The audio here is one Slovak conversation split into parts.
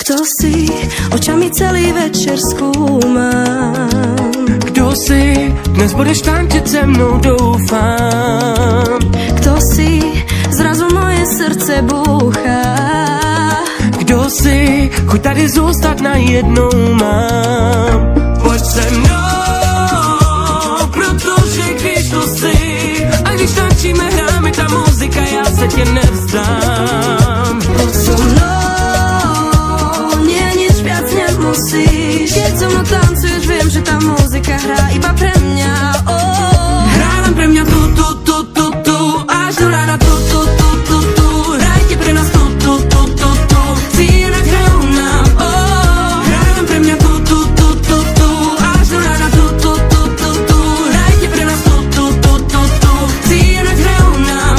Kto si, očami celý večer skúmam. Kto si, dnes budeš tančiť se mnou, doufám. Kto si, zrazu moje srdce búcha. Kdo si, chuť tady zůstat najednou mám. Pojď se mnou, protože když tu si, a když tančíme, hráme ta muzika, já se tě nevzdám. Poď so mnou, nie nič viac nemusíš. Keď so mnou tancuješ, viem, že tá muzika hrá iba pre mňa. Hrá len pre mňa tu, až do rána tu, hrajte pre nás tu, si inak hrajú nám, hrá len pre mňa tu, až do rána tu, hrajte pre nás tu, si inak hrajú nám,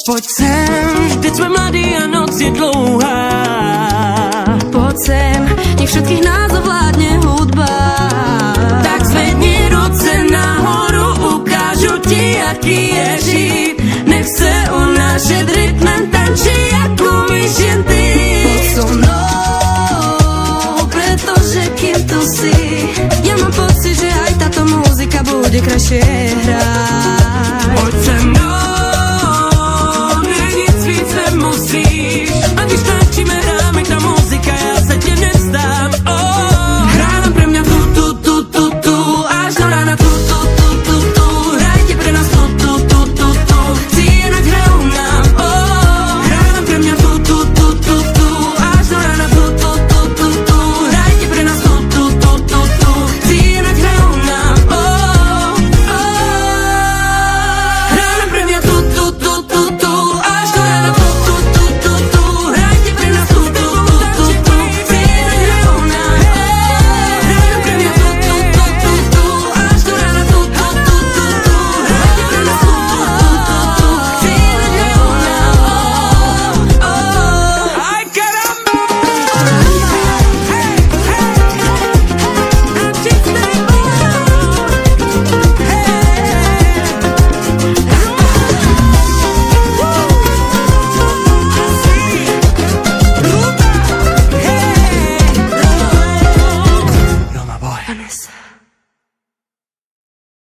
Pojď sem, vždyť sme mladí a noc je dlouhá. Poď sem, nech všetkých nás ovládne hudba. Tak zvedni ruce nahoru, ukážu ti, aký je žít. Nech se unášet rytmem, tančí, jak umíš jen ty. Poď so mnou, pretože kým tu si, ja mám pocit, že aj táto muzika bude krajšie hrať.